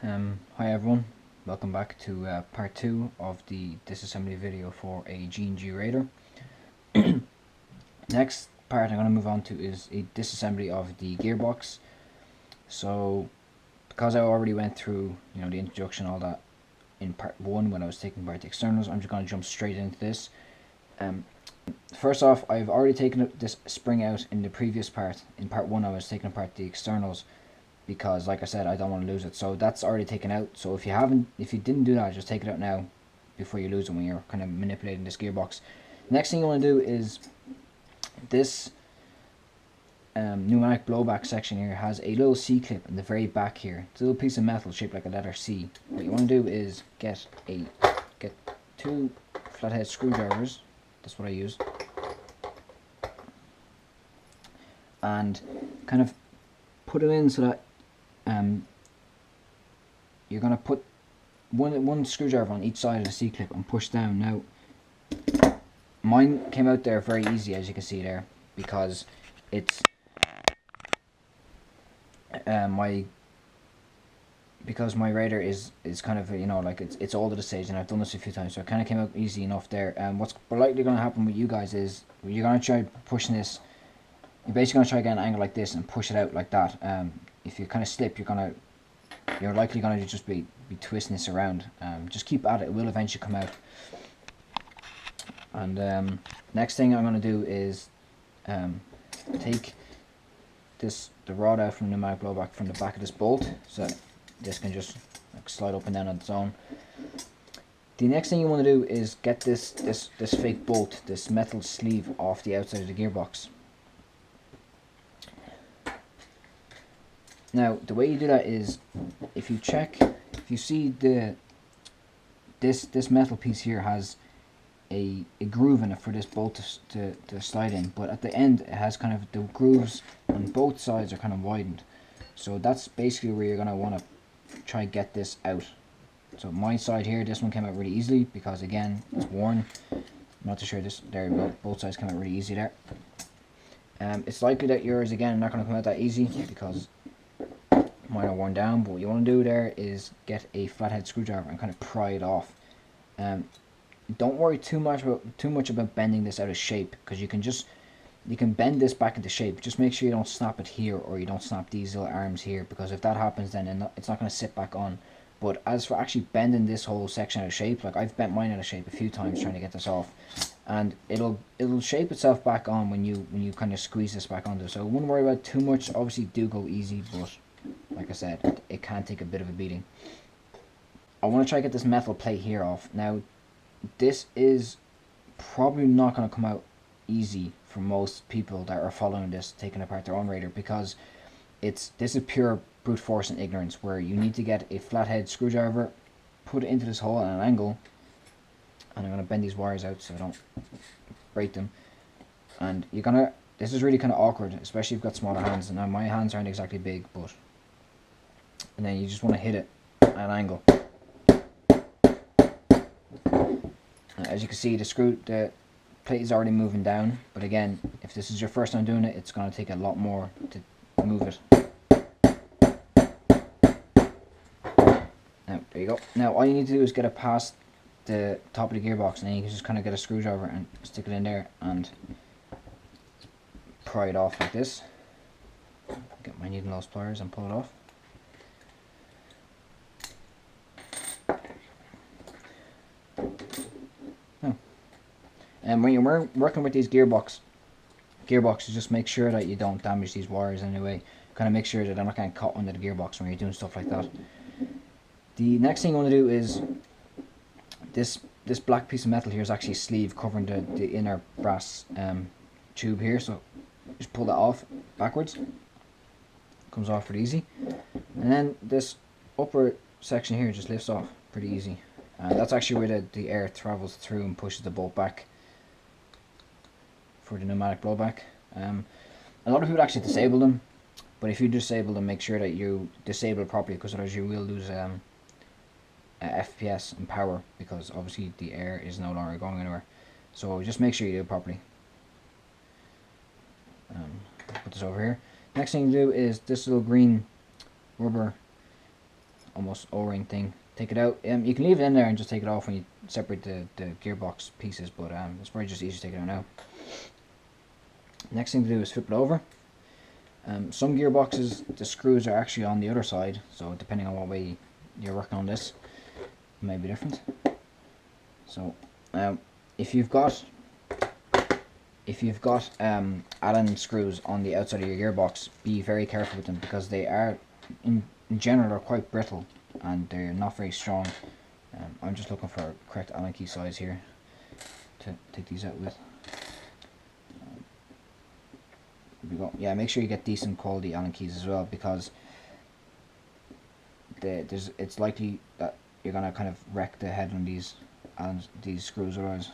Hi everyone, welcome back to part 2 of the disassembly video for a G&G Raider. Next part I'm going to move on to is a disassembly of the gearbox. So because I already went through the introduction, all that in part 1 when I was taking apart the externals, I'm just going to jump straight into this. First off, I've already taken this spring out in the previous part. In part 1 I was taking apart the externals, because like I said, I don't want to lose it. So that's already taken out. So if you didn't do that, just take it out now before you lose it when you're kind of manipulating this gearbox. Next thing you want to do is this pneumatic blowback section here has a little C-clip in the very back here. It's a little piece of metal shaped like a letter C. What you want to do is get 2 flathead screwdrivers. That's what I use. And kind of put it in so that you're going to put one screwdriver on each side of the C-clip and push down. Now, mine came out there very easy, as you can see there, because it's my Raider is kind of like it's older to stage, and I've done this a few times, so it kind of came out easy enough there. What's likely going to happen with you guys is you're going to try pushing this. You're basically going to try to get an angle like this and push it out like that. If you kind of slip, you're likely going to just be twisting this around. Just keep at it; it will eventually come out. And next thing I'm going to do is take the rod out from the pneumatic blowback from the back of this bolt, so this can just slide up and down on its own. The next thing you want to do is get this fake bolt, this metal sleeve, off the outside of the gearbox. Now, the way you do that is, if you see this metal piece here has a groove in it for this bolt to slide in, but at the end it has kind of, the grooves on both sides are kind of widened. So that's basically where you're going to want to try and get this out. So my side here, this one came out really easily because again, it's worn. I'm not too sure there you go, both sides came out really easy there. It's likely that yours again are not going to come out that easy because mine are worn down, but what you want to do there is get a flathead screwdriver and kind of pry it off. Don't worry too much about bending this out of shape, because you can bend this back into shape. Just make sure you don't snap it here, or you don't snap these little arms here, because if that happens, then it's not going to sit back on. But as for actually bending this whole section out of shape, like I've bent mine out of shape a few times trying to get this off, and it'll shape itself back on when you kind of squeeze this back onto. So wouldn't worry about too much. Obviously do go easy, but like I said, it can take a bit of a beating. I want to try to get this metal plate here off. Now, this is probably not going to come out easy for most people that are following this, taking apart their own Raider, because this is pure brute force and ignorance, where you need to get a flathead screwdriver, put it into this hole at an angle, and I'm going to bend these wires out so I don't break them. And this is really kind of awkward, especially if you've got smaller hands. Now my hands aren't exactly big, but and then you just want to hit it at an angle. As you can see, the plate is already moving down, but again, if this is your first time doing it, it's going to take a lot more to move it. Now, there you go. Now all you need to do is get it past the top of the gearbox, and then you can just kind of get a screwdriver and stick it in there and pry it off like this. Get my needle nose pliers and pull it off. And when you're working with these gearboxes, just make sure that you don't damage these wires anyway. Kind of make sure that they're not getting caught under the gearbox when you're doing stuff like that. The next thing you want to do is this black piece of metal here is actually a sleeve covering the inner brass tube here. So just pull that off backwards. Comes off pretty easy. And then this upper section here just lifts off pretty easy. And that's actually where the air travels through and pushes the bolt back for the pneumatic blowback. A lot of people actually disable them, but if you disable them, make sure that you disable it properly, because otherwise you will lose FPS and power, because obviously the air is no longer going anywhere. So just make sure you do it properly. Put this over here. Next thing to do is this little green rubber almost O-ring thing. Take it out. You can leave it in there and just take it off when you separate the gearbox pieces, but it's probably just easier to take it out now. Next thing to do is flip it over. Some gearboxes, the screws are actually on the other side, so depending on what way you're working on this, it may be different. So if you've got Allen screws on the outside of your gearbox, be very careful with them, because they are in general are quite brittle and they're not very strong. I'm just looking for a correct Allen key size here to take these out with. We go. Yeah, make sure you get decent quality Allen keys as well, because it's likely that you're gonna kind of wreck the head on these screws otherwise.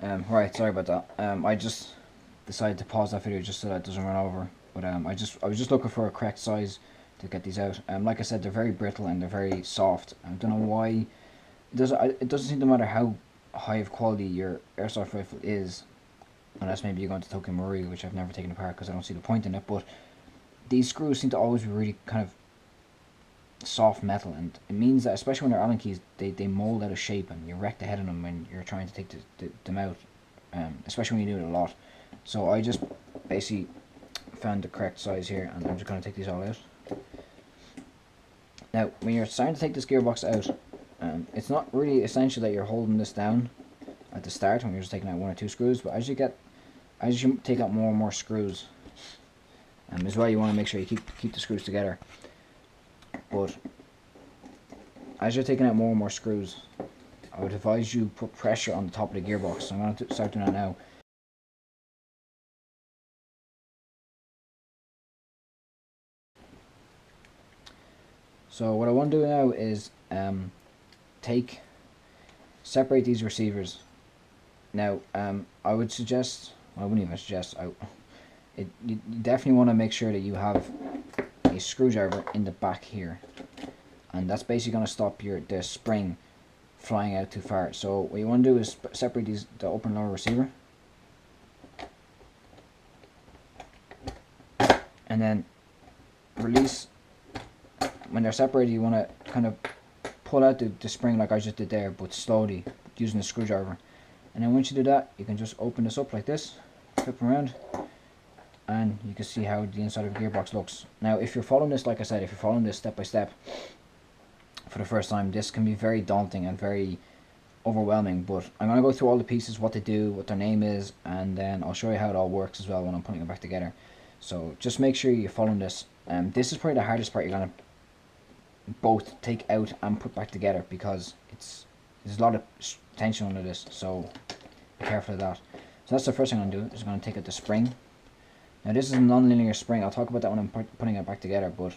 Right, sorry about that. I just decided to pause that video just so that it doesn't run over. But I was just looking for a correct size to get these out. Like I said, they're very brittle and they're very soft. I don't know why. It doesn't seem to matter how high of quality your airsoft rifle is, unless maybe you're going to Tokyo Marui, which I've never taken apart because I don't see the point in it. But these screws seem to always be really kind of soft metal, and it means that especially when they're Allen keys, they mold out of shape and you wreck the head on them when you're trying to take them out, especially when you do it a lot. So I just basically found the correct size here, and I'm just going to take these all out. Now when you're starting to take this gearbox out, it's not really essential that you're holding this down at the start when you're just taking out 1 or 2 screws, but as you take out more and more screws, as well, you want to make sure you keep the screws together. But as you're taking out more and more screws, I would advise you put pressure on the top of the gearbox. So I'm going to start doing that now. So what I want to do now is separate these receivers. Now I would suggest, well, I wouldn't even suggest, you definitely want to make sure that you have a screwdriver in the back here, and that's basically going to stop the spring flying out too far. So what you want to do is separate the upper and lower receiver, and then release. When they're separated, you want to kind of pull out the spring like I just did there, but slowly using the screwdriver. And then once you do that, you can just open this up like this, flip around, and you can see how the inside of the gearbox looks. Now if you're following this, like I said, if you're following this step by step for the first time, this can be very daunting and very overwhelming, but I'm going to go through all the pieces, what they do, what their name is, and then I'll show you how it all works as well when I'm putting it back together. So just make sure you're following this. This is probably the hardest part you're going to both take out and put back together, because there's a lot of tension under this, so be careful of that. So that's the first thing I'm going to do, is I'm going to take out the spring. Now this is a non-linear spring. I'll talk about that when I'm putting it back together, but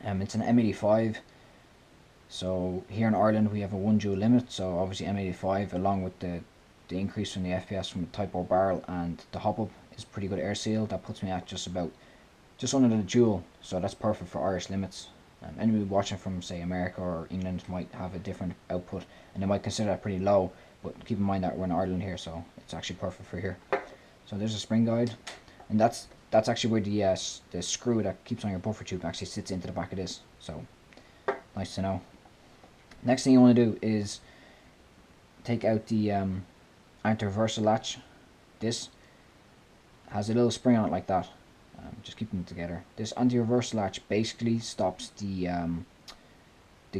it's an M85. So here in Ireland we have a 1 joule limit, so obviously M85 along with the increase from the FPS from the Type O barrel and the hop-up is pretty good air seal. That puts me at just under the joule, so that's perfect for Irish limits. Anybody watching from say America or England might have a different output and they might consider that pretty low, but keep in mind that we're in Ireland here, so it's actually perfect for here. So there's a spring guide, and that's actually where the screw that keeps on your buffer tube actually sits into the back of this, so nice to know. Next thing you want to do is take out the anti-reversal latch. This has a little spring on it like that. Just keeping it together. This anti-reversal latch basically stops the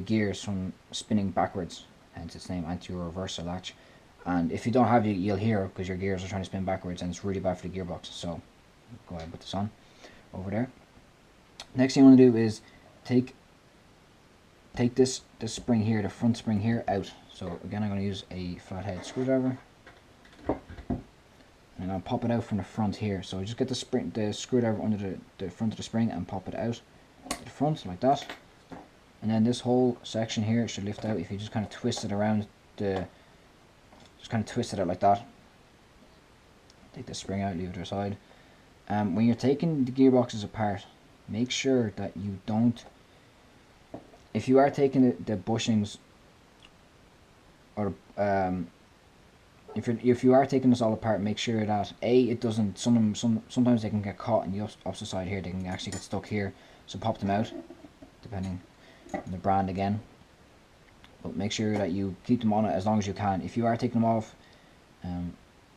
gears from spinning backwards, hence its name, anti-reversal latch. And if you don't have it, you'll hear it because your gears are trying to spin backwards, and it's really bad for the gearbox. So go ahead and put this on over there. Next thing you want to do is take this spring here, the front spring here, out. So again, I'm going to use a flathead screwdriver. I'm going to pop it out from the front here. So just get the screwdriver under the front of the spring and pop it out to the front like that. And then this whole section here should lift out if you just kind of twist it around just kind of twist it out like that. Take the spring out, leave it aside. When you're taking the gearboxes apart, make sure that you don't, if you are taking the bushings or if you are taking this all apart, make sure that it doesn't. Sometimes they can get caught in the opposite side here. They can actually get stuck here. So pop them out, depending on the brand again. But make sure that you keep them on it as long as you can. If you are taking them off,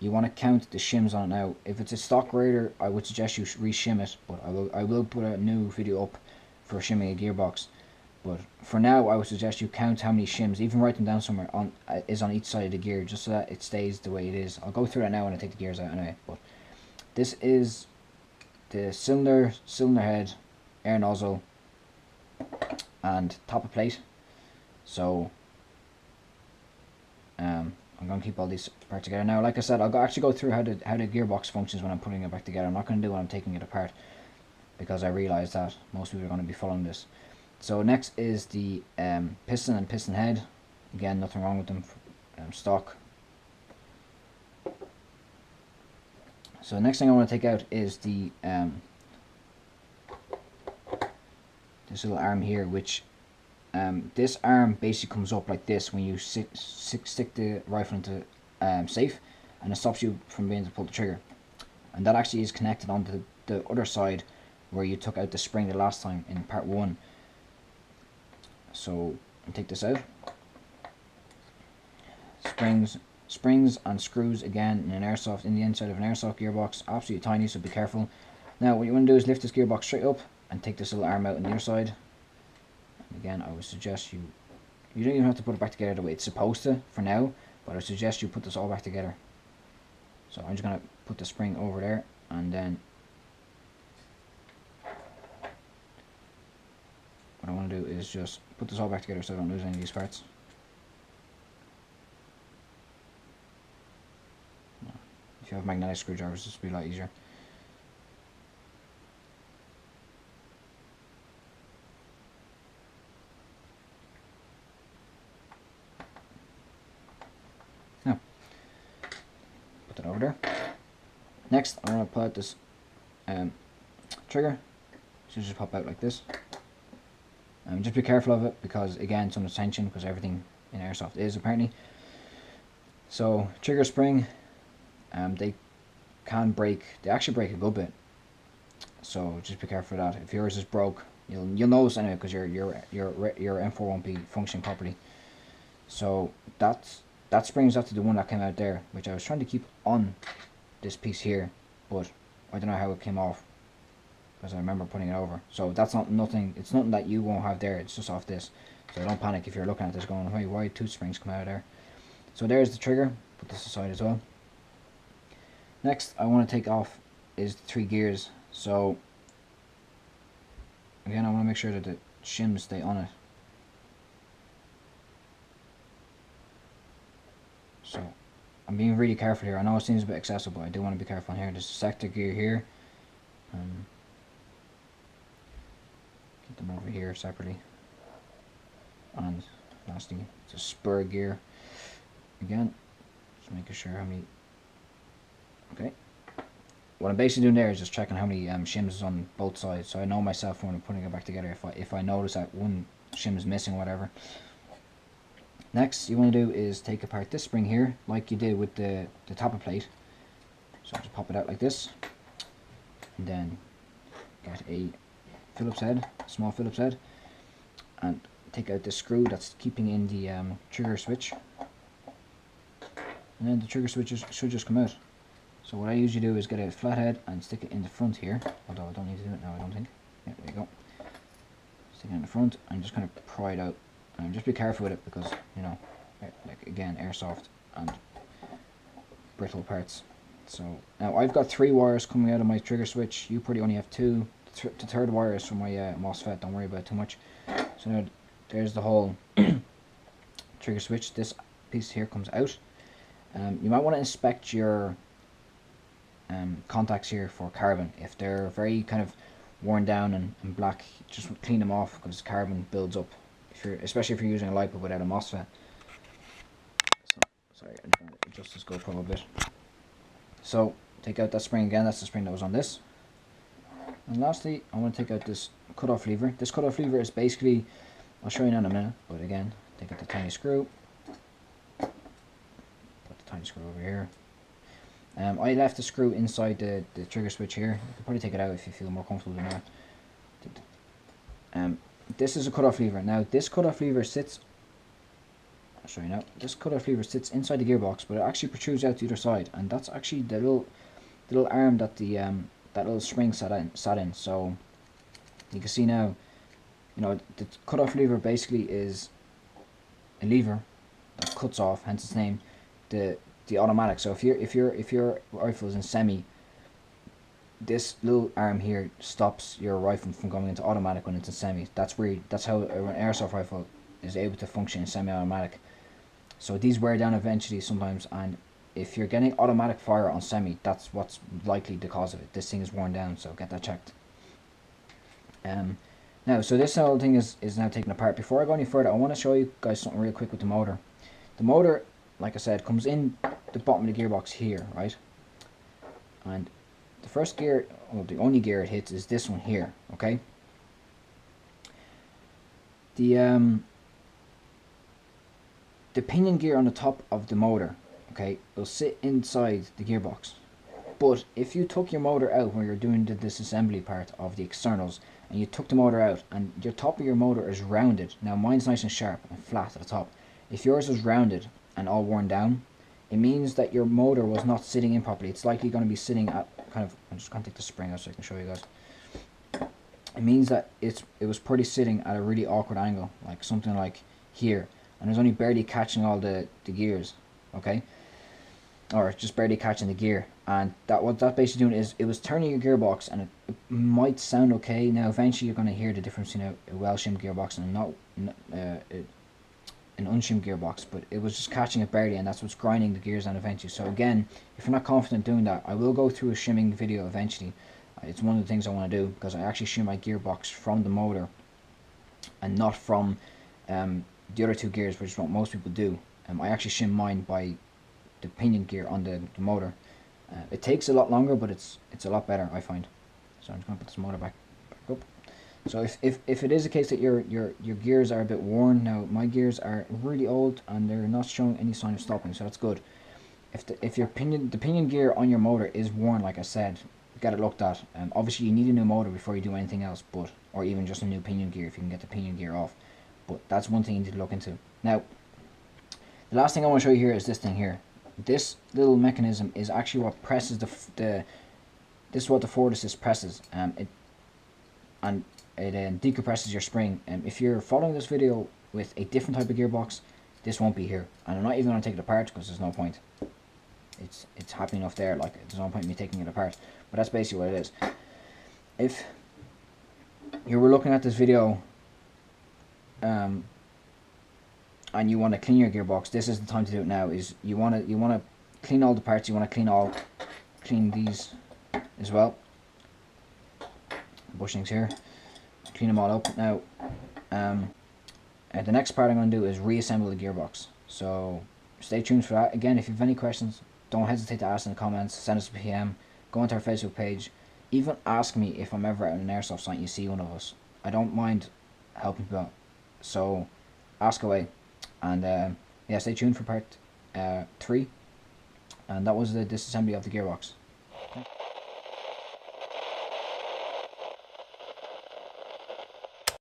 you want to count the shims on it now. If it's a stock grader, I would suggest you re-shim it. But I will put a new video up for shimming a gearbox. But for now, I would suggest you count how many shims, even write them down somewhere, on each side of the gear, just so that it stays the way it is. I'll go through that now when I take the gears out anyway. But this is the cylinder head, air nozzle, and topper plate. So I'm going to keep all these parts together. Now, like I said, I'll actually go through how the gearbox functions when I'm putting it back together. I'm not going to do when I'm taking it apart, because I realise that most people are going to be following this. So next is the piston and piston head. Again, nothing wrong with them, stock. So the next thing I want to take out is the this little arm here, which this arm basically comes up like this when you stick the rifle into safe, and it stops you from being able to pull the trigger. And that actually is connected onto the other side where you took out the spring the last time in part 1. So I'll take this out. Springs and screws again in an airsoft, in the inside of an airsoft gearbox, absolutely tiny, so be careful. Now what you want to do is lift this gearbox straight up and take this little arm out on the other side. And again, I would suggest you don't even have to put it back together the way it's supposed to for now, but I would suggest you put this all back together. So I'm just going to put the spring over there, and then what I want to do is just put this all back together so I don't lose any of these parts. If you have magnetic screwdrivers, this will be a lot easier. Now, put that over there. Next, I'm going to pull out this trigger. So just pop out like this. Just be careful of it, because again, some tension, because everything in airsoft is apparently. So trigger spring, they can break. They actually break a good bit. So just be careful of that. If yours is broke, you'll notice anyway, because your M4 won't be functioning properly. So that spring's up to the one that came out there, which I was trying to keep on this piece here, but I don't know how it came off, because I remember putting it over. So that's nothing. It's nothing that you won't have there. It's just off this. So don't panic if you're looking at this going, hey, why 2 springs come out of there? So there's the trigger. Put this aside as well. Next, I want to take off is the 3 gears. So again, I want to make sure that the shims stay on it. So I'm being really careful here. I know it seems a bit excessive, but I do want to be careful on here. There's a sector gear here. Get them over here separately. And lastly, it's a spur gear. Again, just making sure how many. Okay. What I'm basically doing there is just checking how many shims is on both sides, so I know myself when I'm putting it back together if I notice that one shim is missing or whatever. Next, you want to do is take apart this spring here, like you did with the topper plate. So just pop it out like this, and then get a Phillips head, small Phillips head, and take out the screw that's keeping in the trigger switch, and then the trigger switch should just come out. So what I usually do is get a flathead and stick it in the front here, although I don't need to do it now, I don't think. Yeah, there you go. Stick it in the front and just kind of pry it out. And just be careful with it, because, you know, like again, airsoft and brittle parts. So now I've got 3 wires coming out of my trigger switch. You probably only have 2. The third wire is from my MOSFET. Don't worry about it too much. So now there's the whole trigger switch. This piece here comes out. You might want to inspect your contacts here for carbon. If they're very kind of worn down and black, just clean them off, because carbon builds up. Especially if you're using a light bulb without a MOSFET. So, sorry, I'm trying to adjust this GoPro a bit. So, take out that spring again. That's the spring that was on this. And lastly, I want to take out this cutoff lever. This cutoff lever is basically, I'll show you in a minute, but again, take out the tiny screw. Put the tiny screw screw over here. I left the screw inside the trigger switch here. You can probably take it out if you feel more comfortable than that. This is a cutoff lever. Now this cutoff lever sits, I'll show you now, this cutoff lever sits inside the gearbox, but it actually protrudes out the other side, and that's actually the little arm that the that little spring sat in. So you can see now, you know, the cutoff lever basically is a lever that cuts off, hence its name, the automatic. So if your rifle is in semi, this little arm here stops your rifle from going into automatic when it's in semi. That's how an airsoft rifle is able to function in semi-automatic. So these wear down eventually sometimes, and if you're getting automatic fire on semi, that's what's likely the cause of it. This thing is worn down, so get that checked. Now, so this whole thing is now taken apart. Before I go any further, I want to show you guys something real quick with the motor. The motor, like I said, comes in the bottom of the gearbox here, right? And the first gear, well, the only gear it hits is this one here, okay? The pinion gear on the top of the motor, okay, will sit inside the gearbox. But if you took your motor out when you're doing the disassembly part of the externals, and you took the motor out, and your top of your motor is rounded, now mine's nice and sharp and flat at the top. If yours is rounded and all worn down, it means that your motor was not sitting in properly. It's likely going to be sitting at kind of, I'm just going to take the spring out so I can show you guys. It means that it was probably sitting at a really awkward angle, like something like here, and it was only barely catching all the gears, okay? Or just barely catching the gear. And what that basically doing is it was turning your gearbox, and it might sound okay. Now eventually you're going to hear the difference between a well-shimmed gearbox and an unshimmed gearbox, but it was just catching it barely, and that's what's grinding the gears down eventually. So again, if you're not confident doing that, I will go through a shimming video eventually. It's one of the things I want to do, because I actually shim my gearbox from the motor and not from the other two gears, which is what most people do. I actually shim mine by the pinion gear on the motor. It takes a lot longer, but it's a lot better, I find. So I'm just going to put this motor back up. So if it is a case that your gears are a bit worn, now my gears are really old and they're not showing any sign of stopping, so that's good. If the pinion gear on your motor is worn, like I said, get it looked at. Obviously you need a new motor before you do anything else, or even just a new pinion gear if you can get the pinion gear off. But that's one thing you need to look into. Now, the last thing I want to show you here is this thing here. This little mechanism is actually what presses this is what the forward assist presses. It decompresses your spring. If you're following this video with a different type of gearbox, this won't be here, and I'm not even going to take it apart because there's no point. It's happy enough there, like there's no point in me taking it apart. But that's basically what it is. If you were looking at this video and you want to clean your gearbox, this is the time to do it now. Is you want to clean all the parts. You want to clean these as well. Bushings here, clean them all up. Now, the next part I'm going to do is reassemble the gearbox. So stay tuned for that. Again, if you have any questions, don't hesitate to ask in the comments. Send us a PM. Go onto our Facebook page. Even ask me if I'm ever at an airsoft site and you see one of us. I don't mind helping people out. So ask away. And yeah, stay tuned for part 3. And that was the disassembly of the gearbox.